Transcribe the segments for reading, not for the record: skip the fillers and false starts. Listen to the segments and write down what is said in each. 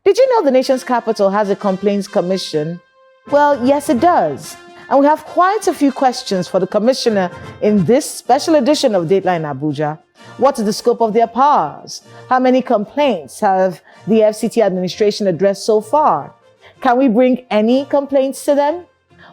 Did you know the nation's capital has a complaints commission? Well, yes, it does. And we have quite a few questions for the commissioner in this special edition of Dateline Abuja. What is the scope of their powers? How many complaints have the FCT administration addressed so far? Can we bring any complaints to them?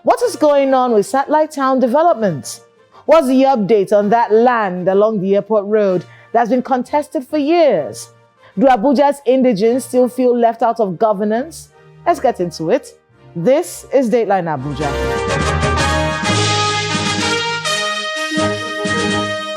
What is going on with satellite town development? What's the update on that land along the airport road that's been contested for years? Do Abuja's Indigenes still feel left out of governance? Let's get into it. This is Dateline Abuja.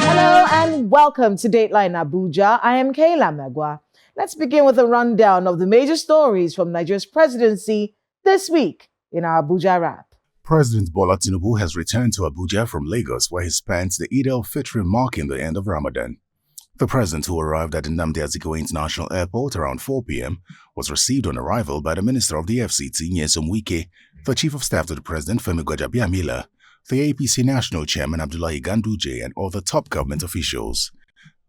Hello and welcome to Dateline Abuja. I am Kayla Megwa. Let's begin with a rundown of the major stories from Nigeria's presidency this week in our Abuja Wrap. President Bola Tinubu has returned to Abuja from Lagos, where he spent the Eid al-Fitr marking the end of Ramadan. The president, who arrived at Nnamdi Azikiwe International Airport around 4 p.m., was received on arrival by the Minister of the FCT, Nyesom Wike, the Chief of Staff to the President, Femi Gbajabiamila, the APC National Chairman, Abdullahi Ganduje, and other top government officials.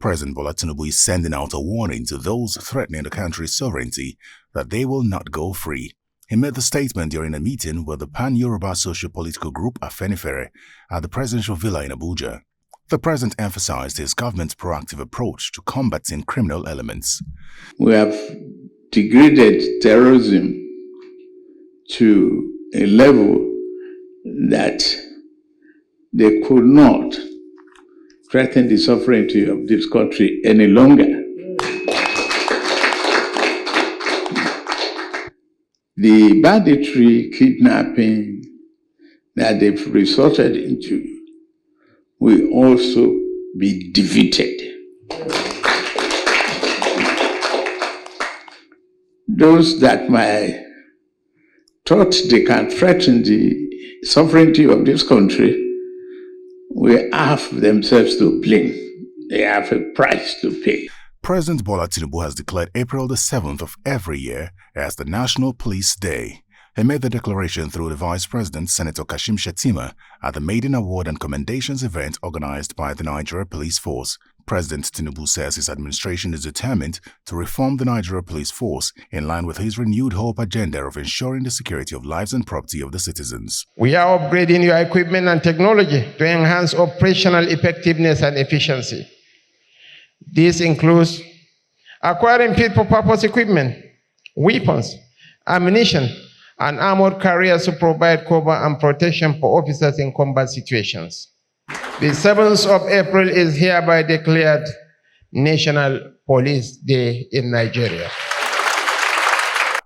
President Bola Tinubu is sending out a warning to those threatening the country's sovereignty that they will not go free. He made the statement during a meeting with the Pan-Yoruba socio-political group Afenifere at the presidential villa in Abuja. The president emphasized his government's proactive approach to combating criminal elements. We have degraded terrorism to a level that they could not threaten the sovereignty of this country any longer. The banditry kidnapping that they've resorted into will also be defeated. Those that might thought they can threaten the sovereignty of this country will have themselves to blame. They have a price to pay. President Bola Tinubu has declared April the 7th of every year as the National Police Day. He made the declaration through the Vice President, Senator Kashim Shettima, at the Maiden Award and Commendations event organized by the Nigeria Police Force. President Tinubu says his administration is determined to reform the Nigeria Police Force in line with his renewed hope agenda of ensuring the security of lives and property of the citizens. We are upgrading your equipment and technology to enhance operational effectiveness and efficiency. This includes acquiring fit-for-purpose equipment, weapons, ammunition, and armored carriers to provide cover and protection for officers in combat situations. The 7th of April is hereby declared National Police Day in Nigeria.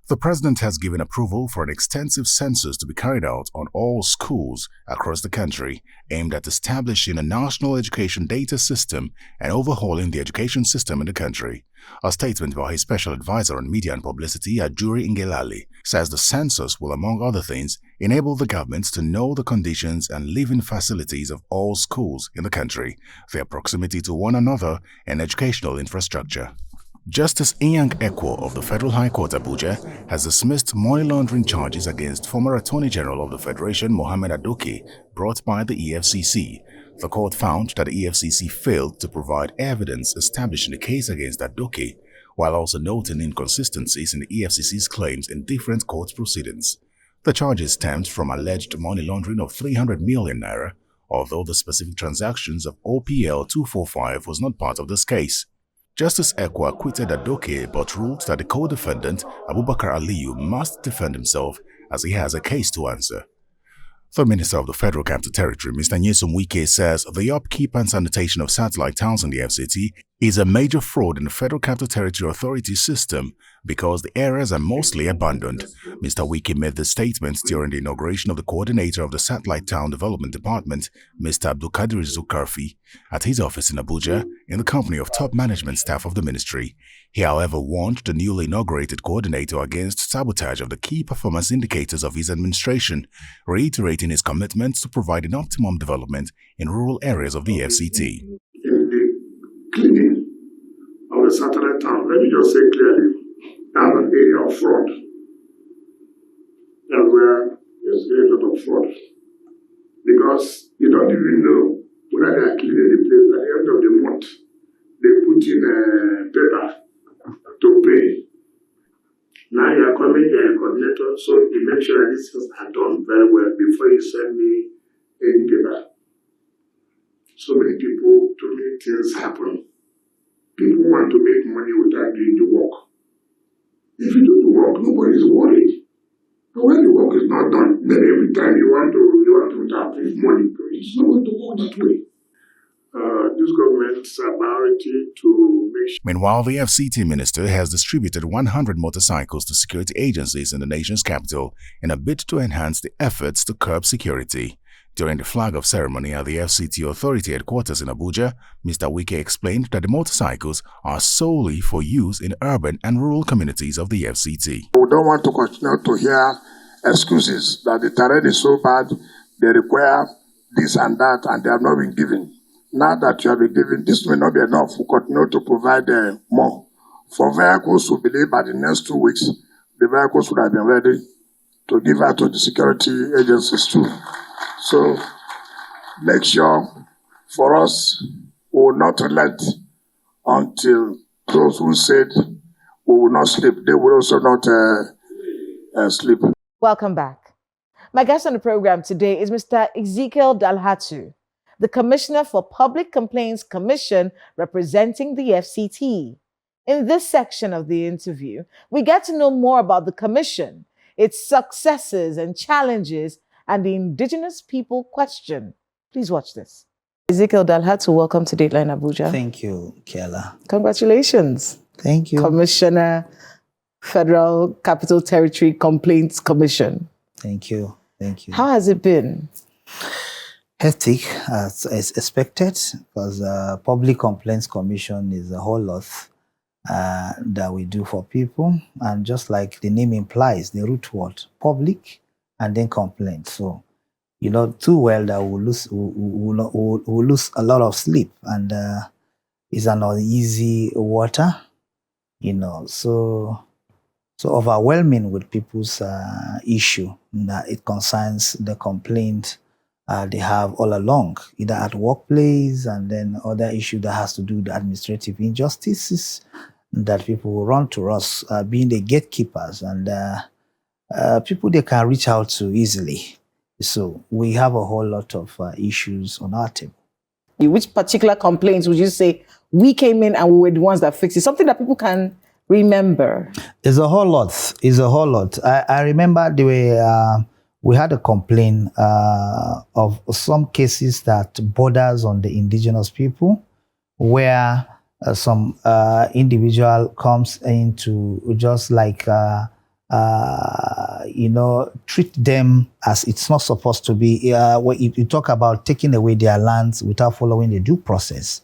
The president has given approval for an extensive census to be carried out on all schools across the country, aimed at establishing a national education data system and overhauling the education system in the country. A statement by his special advisor on media and publicity, Ajuri Ngelale, says the census will, among other things, enable the government to know the conditions and living facilities of all schools in the country, their proximity to one another, and educational infrastructure. Justice Inyang Ekwo of the Federal High Court Abuja has dismissed money laundering charges against former Attorney General of the Federation, Mohammed Adoke, brought by the EFCC. The court found that the EFCC failed to provide evidence establishing the case against Adoke, while also noting inconsistencies in the EFCC's claims in different court proceedings. The charges stemmed from alleged money laundering of 300 million naira, although the specific transactions of OPL 245 was not part of this case. Justice Ekwa acquitted Adoke but ruled that the co-defendant, Abubakar Aliyu, must defend himself as he has a case to answer. The Minister of the Federal Capital Territory, Mr. Nyesom Wike, says the upkeep and sanitation of satellite towns in the FCT is a major fraud in the Federal Capital Territory Authority system because the areas are mostly abandoned. Mr. Wike made the statement during the inauguration of the coordinator of the Satellite Town Development Department, Mr. Abdulkadir Zulkarfi, at his office in Abuja in the company of top management staff of the ministry. He, however, warned the newly inaugurated coordinator against sabotage of the key performance indicators of his administration, reiterating his commitment to providing optimum development in rural areas of the FCT. In the cleaning of the satellite town, let me just say clearly, that's an area of fraud. That's where there's a lot of fraud. Because you don't even know whether they are cleaning the place. At the end of the month, they put in a paper to pay. Now you are coming here, coordinator, so you make sure that these things are done very well before you send me any paper. So many people, too many things happen. People want to make money without doing the work. If you do the work, nobody is worried. But when the work is not done, then every time you want to have money, it's not going to work that way. This government's priority to make sure. Meanwhile, the FCT minister has distributed 100 motorcycles to security agencies in the nation's capital in a bid to enhance the efforts to curb security. During the flag-off ceremony at the FCT Authority headquarters in Abuja, Mr. Wike explained that the motorcycles are solely for use in urban and rural communities of the FCT. We don't want to continue to hear excuses that the terrain is so bad, they require this and that, and they have not been given. Now that you have been given, this may not be enough. We continue to provide more. For vehicles, we believe by the next 2 weeks, the vehicles would have been ready to give out to the security agencies too. So make sure for us, we will not relent until those who said we will not sleep, they will also not sleep. Welcome back. My guest on the program today is Mr. Ezekiel Dalhatu, the Commissioner for Public Complaints Commission representing the FCT. In this section of the interview, we get to know more about the Commission, its successes and challenges, and the indigenous people question. Please watch this. Ezekiel Dalhatu, welcome to Dateline Abuja. Thank you, Kiela. Congratulations. Thank you. Commissioner, Federal Capital Territory Complaints Commission. Thank you. Thank you. How has it been? Hectic, as expected, because Public Complaints Commission is a whole lot that we do for people. And just like the name implies, the root word, public, and then complaint. So, you know, too well that we'll lose a lot of sleep, and it's an uneasy water, you know. So overwhelming with people's issue that it concerns the complaint they have all along, either at workplace and then other issue that has to do with administrative injustices that people will run to us, being the gatekeepers and people they can reach out to easily. So we have a whole lot of issues on our table. Which particular complaints would you say we came in and we were the ones that fixed it? Something that people can remember. It's a whole lot. It's a whole lot. I remember the way we had a complaint of some cases that borders on the indigenous people, where some individual comes in to just like you know, treat them as it's not supposed to be. When you talk about taking away their lands without following the due process,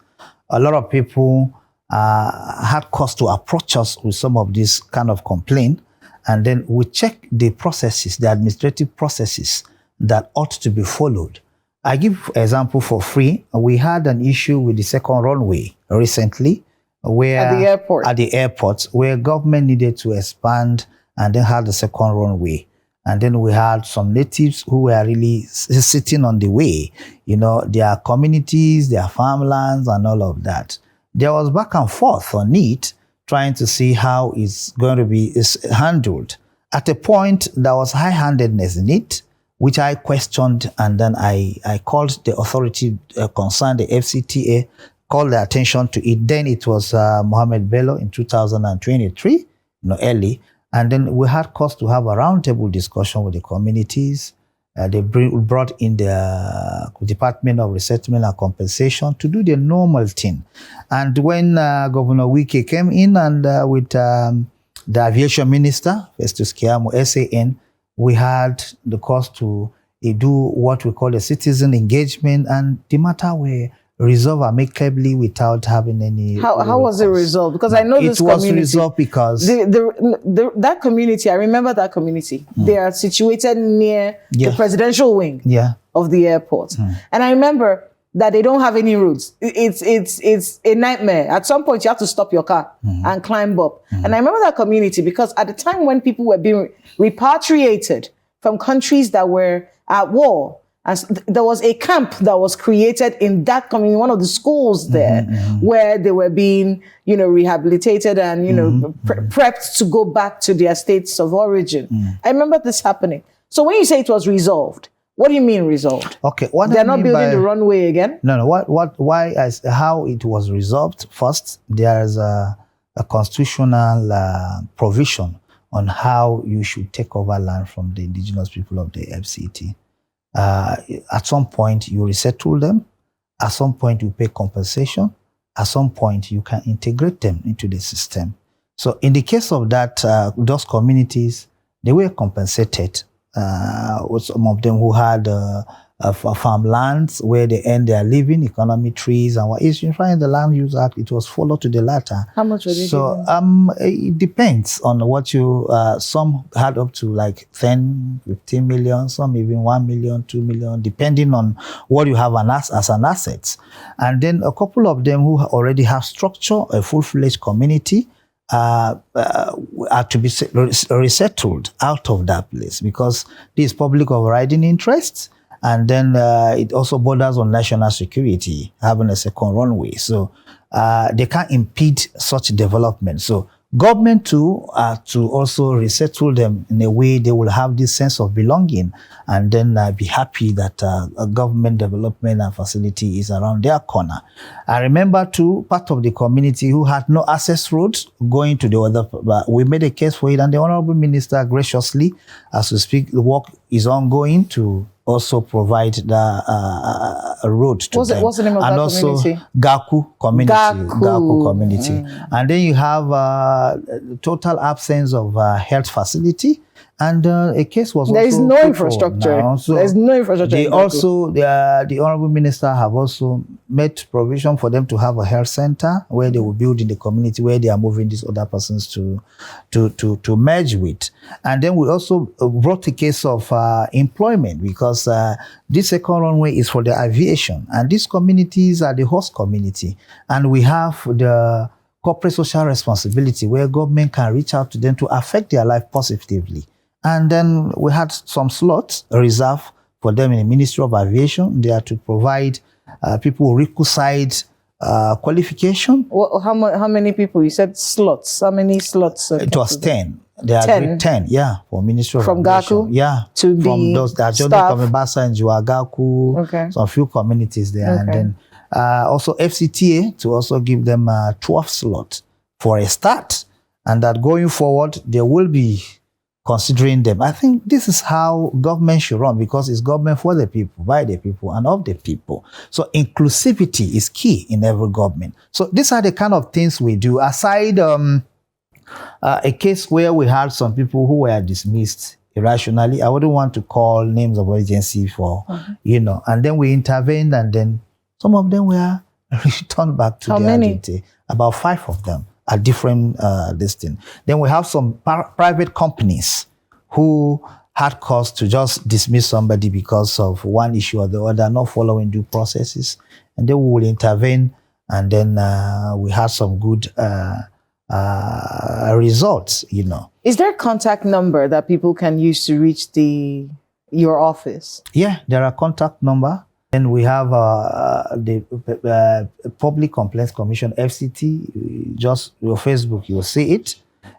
a lot of people had cause to approach us with some of this kind of complaint, and then we check the processes, the administrative processes that ought to be followed. I give example for free. We had an issue with the second runway recently, where at the airport, where government needed to expand and then had the second runway. And then we had some natives who were really sitting on the way, you know, their communities, their farmlands, and all of that. There was back and forth on it, trying to see how it's going to be handled. At a point, there was high-handedness in it, which I questioned, and then I called the authority concerned, the FCTA, called their attention to it. Then it was Mohammed Bello in 2023, you know, early. And then we had cause to have a roundtable discussion with the communities. They brought in the Department of Resettlement and Compensation to do the normal thing. And when Governor Wike came in and with the Aviation Minister, Festus Keyamo, SAN, we had the cause to do what we call a citizen engagement, and the matter were resolved amicably without having any. How was it resolved? Because I know this community. It was resolved because that community. I remember that community. They are situated near the presidential wing of the airport, and I remember that they don't have any routes. It's a nightmare. At some point, you have to stop your car and climb up. And I remember that community because at the time when people were being repatriated from countries that were at war, And there was a camp that was created in that community, one of the schools there, where they were being, rehabilitated and, prepped to go back to their states of origin. I remember this happening. So when you say it was resolved, what do you mean resolved? Okay, what they're not building the runway again? No. How it was resolved? First, there's a constitutional provision on how you should take over land from the indigenous people of the FCT. At some point, you resettle them. At some point, you pay compensation. At some point, you can integrate them into the system. So in the case of that, those communities, they were compensated. Some of them who had farmlands where they earn their living, economy trees, and what is in front of the Land Use Act, it was followed to the latter. How much were they given? It depends on what you, some had up to like 10, 15 million, some even 1 million, 2 million, depending on what you have as an asset. And then a couple of them who already have structure, a full-fledged community, are to be resettled out of that place because this is public overriding interests. And then it also borders on national security, having a second runway. So they can't impede such development. So government too to also resettle them in a way they will have this sense of belonging and then be happy that a government development and facility is around their corner. I remember too, part of the community who had no access roads going to the other, we made a case for it, and the Honorable Minister graciously, as we speak, the work is ongoing to also provide the road to them. What's the name of and that also community? Gaku community. Gaku community. And then you have total absence of health facility. And a case was there also... is no infrastructure. Now. So there's no infrastructure. They also, the Honorable Minister have also made provision for them to have a health center where they will build in the community where they are moving these other persons to merge with. And then we also brought a case of employment because this second runway is for the aviation. And these communities are the host community. And we have the corporate social responsibility where government can reach out to them to affect their life positively. And then we had some slots reserved for them in the Ministry of Aviation. They are to provide people requisite qualification. Well, how many people? You said slots. How many slots? It was 10. They agreed 10, yeah, for Ministry of From Aviation. Gaku? Yeah. To from those that joined Basa and Juagaku. Okay. So a few communities there. Okay. And then also FCTA to also give them 12 slots for a start. And that going forward, there will be considering them. I think this is how government should run because it's government for the people, by the people, and of the people. So inclusivity is key in every government. So these are the kind of things we do. Aside a case where we had some people who were dismissed irrationally, I wouldn't want to call names of agency for, and then we intervened and then some of them were returned back to their identity. About 5 of them. A different listing. Then we have some private companies who had cause to just dismiss somebody because of one issue or the other, not following due processes. And then we will intervene, and then we had some good results, Is there a contact number that people can use to reach your office? Yeah, there are contact number. And we have the Public Complaints Commission, FCT. Just your Facebook, you'll see it.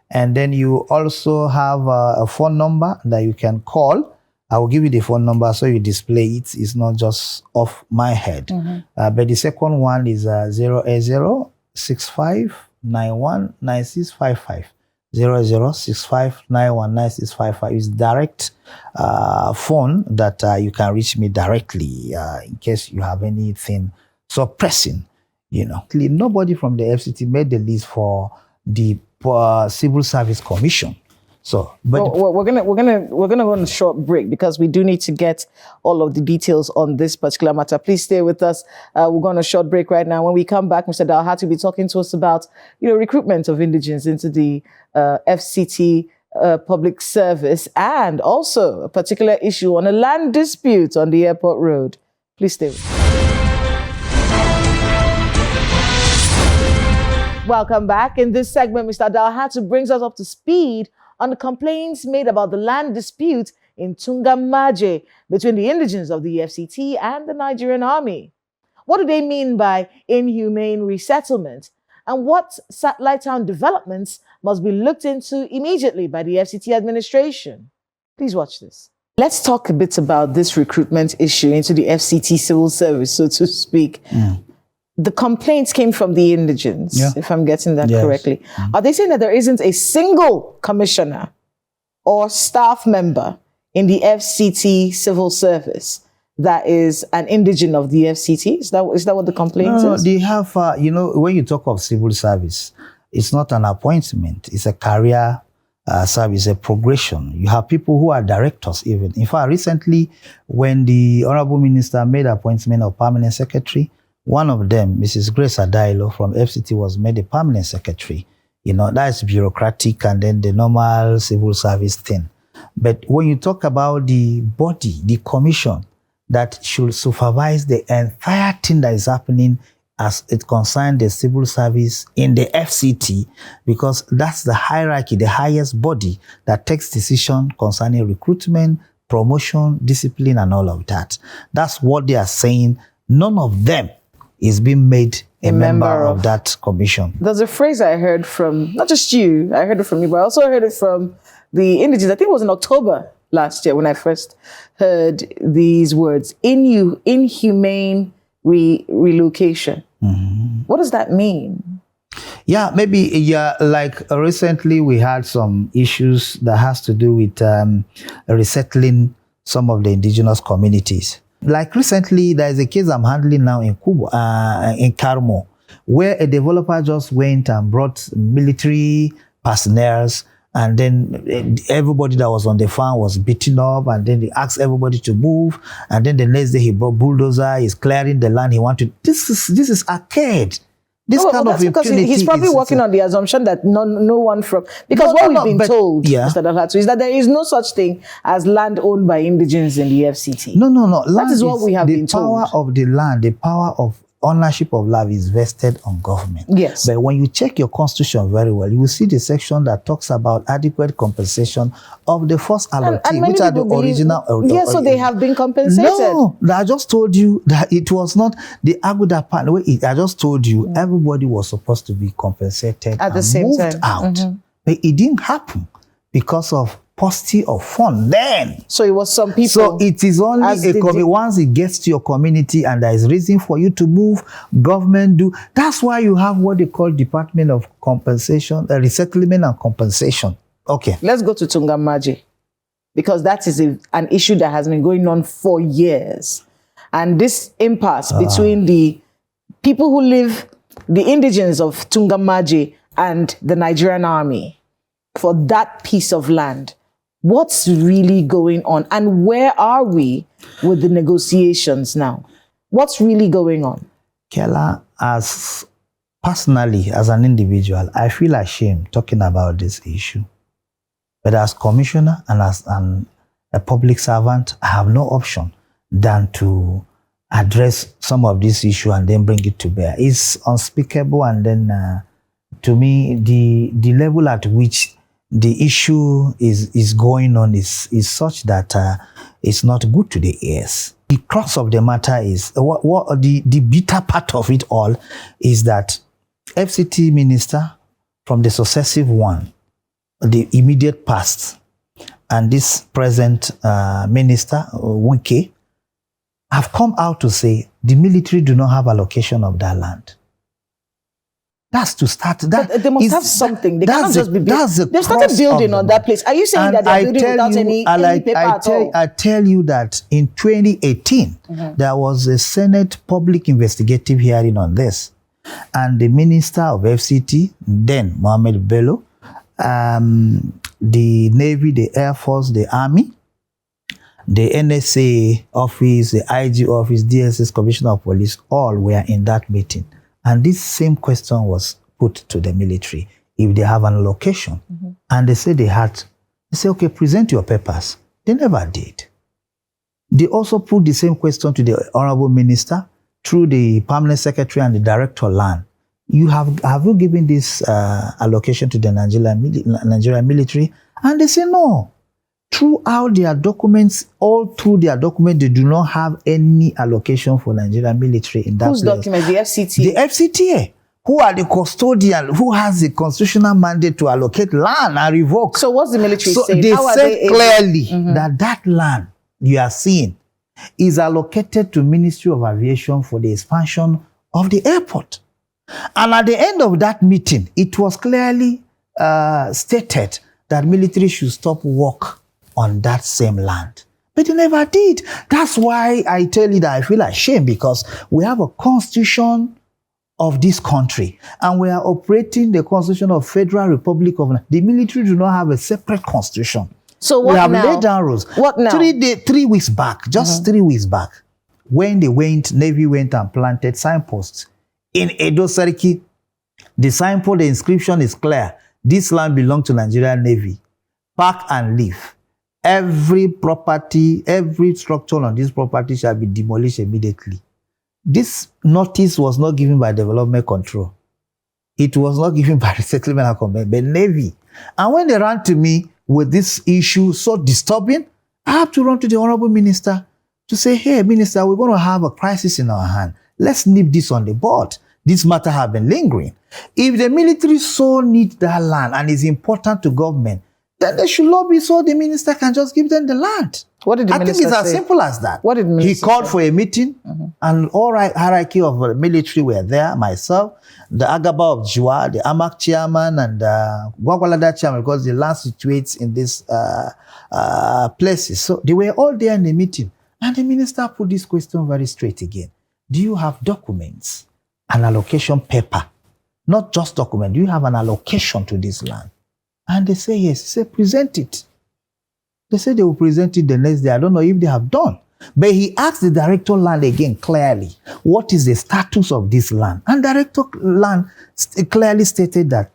And then you also have a phone number that you can call. I will give you the phone number so you display it. It's not just off my head. But the second one is 08065919655. 0065919655 is direct phone that you can reach me directly in case you have anything so pressing. Nobody from the FCT made the list for the Civil Service Commission. So, but we're gonna go on a short break because we do need to get all of the details on this particular matter. Please stay with us. We're going on a short break right now. When we come back, Mr. Dalhati will be talking to us about recruitment of indigenes into the FCT public service and also a particular issue on a land dispute on the airport road. Please stay with us. Welcome back. In this segment, Mr. Dalhati brings us up to speed on the complaints made about the land dispute in Tugan Maje between the Indigenes of the FCT and the Nigerian army? What do they mean by inhumane resettlement? And what satellite town developments must be looked into immediately by the FCT administration? Please watch this. Let's talk a bit about this recruitment issue into the FCT civil service, so to speak. The complaints came from the Indigenes, if I'm getting that correctly. Are they saying that there isn't a single commissioner or staff member in the FCT civil service that is an indigene of the FCT? Is that what the complaint is? No, they have, when you talk of civil service, it's not an appointment. It's a career service, a progression. You have people who are directors even. In fact, recently, when the Honorable Minister made appointment of permanent secretary, one of them, Mrs. Grace Adailo from FCT, was made a permanent secretary. That's bureaucratic and then the normal civil service thing. But when you talk about the body, the commission that should supervise the entire thing that is happening as it concerns the civil service in the FCT, because that's the hierarchy, the highest body that takes decision concerning recruitment, promotion, discipline, and all of that. That's what they are saying. None of them is being made a member of that commission. There's a phrase I heard from, not just you, I heard it from you, but I also heard it from the Indigenes. I think it was in October last year when I first heard these words, inhumane relocation. What does that mean? Yeah, maybe, like recently we had some issues that has to do with resettling some of the indigenous communities. Like recently, there is a case I'm handling now in Cuba, in Carmo, where a developer just went and brought military personnel, and then everybody that was on the farm was beaten up, and then they asked everybody to move, and then the next day he brought bulldozer, he's clearing the land he wanted. This is arcade. This kind of impunity. He's probably working on the assumption that no one from, because what we've been told, Mr. Dalhatu, is that there is no such thing as land owned by Indigenes in the FCT. No. That is what we have been told. The power of the land, the power of ownership of land is vested on government. Yes. But when you check your constitution very well, you will see the section that talks about adequate compensation of the first allotee, which are the original. Yes, so they have been compensated. No, I just told you that it was not the Aguda part. I just told you everybody was supposed to be compensated at the same time. Out. But it didn't happen because of paucity of fund then. So it was some people. So it is only once it gets to your community and there is reason for you to move, government do. That's why you have what they call Department of Compensation, Resettlement and Compensation. Okay. Let's go to Tugan Maje, because that is an issue that has been going on for years. And this impasse between the people who live, the Indigenes of Tugan Maje and the Nigerian army for that piece of land. What's really going on, and where are we with the negotiations now? What's really going on? Kela, as personally, as an individual, I feel ashamed talking about this issue. But as commissioner and as a public servant, I have no option than to address some of this issue and then bring it to bear. It's unspeakable, and then to me, the level at which the issue is going on is such that it's not good to the ears. The crux of the matter is, what the bitter part of it all is that FCT minister from the successive one, the immediate past, and this present minister, Wike, have come out to say the military do not have allocation of that land. That's to start. But they must have something. They cannot just be building. They've started building on that place. Are you saying that they're building without any paper at all? I tell you that in 2018, there was a Senate public investigative hearing on this. And the Minister of FCT, then Mohammed Bello, the Navy, the Air Force, the Army, the NSA office, the IG office, DSS, Commissioner of Police, all were in that meeting. And this same question was put to the military, if they have an allocation. And they said they said, okay, present your papers. They never did. They also put the same question to the Honorable Minister through the Permanent Secretary and the Director of Land. Have you given this allocation to the Nigerian military? And they say no. throughout their documents, all through their document, they do not have any allocation for Nigerian military in that Whose place. document? The FCT? The FCT, who are the custodian, who has the constitutional mandate to allocate land and revoke. So what's the military so saying? They How are said they clearly that land you are seeing is allocated to Ministry of Aviation for the expansion of the airport. And at the end of that meeting, it was clearly stated that military should stop work on that same land. But they never did. That's why I tell you that I feel ashamed, because we have a constitution of this country and we are operating the constitution of Federal Republic of Nigeria. The military do not have a separate constitution. So what we have now? laid down rules. What now? 3 weeks back, just 3 weeks back, when Navy went and planted signposts in Edo Seriki, the signpost, the inscription is clear. This land belongs to Nigerian Navy. Park and leave. Every property, every structure on this property shall be demolished immediately. This notice was not given by Development Control. It was not given by the Settlement and Convention, but Navy. And when they ran to me with this issue so disturbing, I have to run to the Honorable Minister to say, hey, Minister, we're going to have a crisis in our hand. Let's nip this on the board. This matter has been lingering. If the military so need that land and is important to government, then they should lobby so the minister can just give them the land. What did the I think minister it's as say? simple as that. What did the minister He called say? for a meeting, and all hierarchy of the military were there, myself, the Agaba of Jua, the Amak chairman, and Gwagwalada chairman, because the land situates in these places. So they were all there in the meeting. And the minister put this question very straight again. Do you have documents, an allocation paper? Not just document. Do you have an allocation to this land? And they say yes. He said, present it. They said they will present it the next day. I don't know if they have done. But he asked the director land again clearly, what is the status of this land? And director land clearly stated that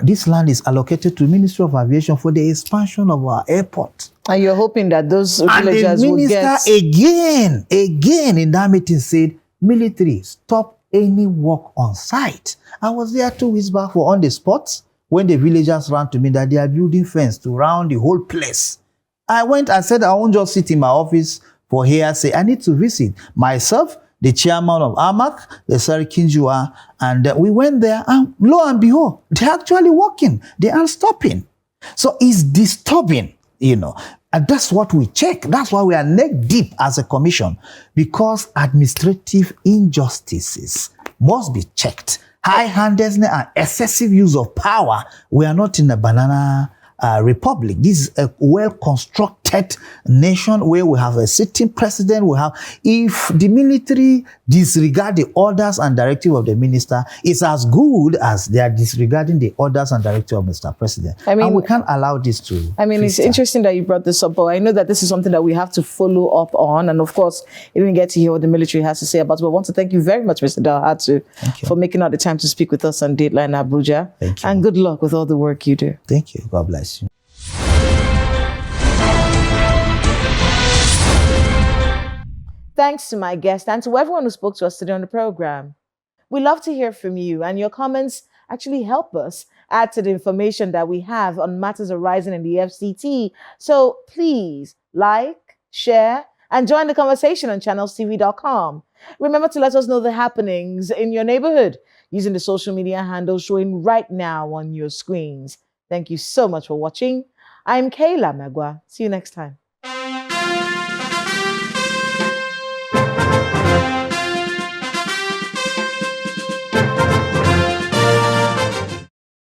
this land is allocated to Ministry of Aviation for the expansion of our airport. And you're hoping that those And villagers the will get... minister again in that meeting said, military, stop any work on site. I was there 2 weeks back for on the spot when the villagers ran to me that they are building fence to round the whole place. I went and said, I won't just sit in my office for hearsay. I need to visit myself, the chairman of AMAC, the Sarikinjua, and we went there, and lo and behold, they're actually working. They aren't stopping. So it's disturbing, you know. And that's what we check. That's why we are neck deep as a commission, because administrative injustices must be checked. High-handedness and excessive use of power. We are not in a banana republic. This is a well-constructed nation where we have a sitting president. If the military disregard the orders and directive of the minister, it's as good as they are disregarding the orders and directive of Mr. President. I mean, and we can't allow this to. It's interesting that you brought this up, but I know that this is something that we have to follow up on, and of course, even get to hear what the military has to say about it. But I want to thank you very much, Mr. Dalhatu, for making out the time to speak with us on Dateline Abuja. Thank you. And good luck with all the work you do. Thank you. God bless you. Thanks to my guest and to everyone who spoke to us today on the program. We love to hear from you, and your comments actually help us add to the information that we have on matters arising in the FCT. So please like, share, and join the conversation on channelstv.com. Remember to let us know the happenings in your neighborhood using the social media handles showing right now on your screens. Thank you so much for watching. I'm Kayla Magwa. See you next time.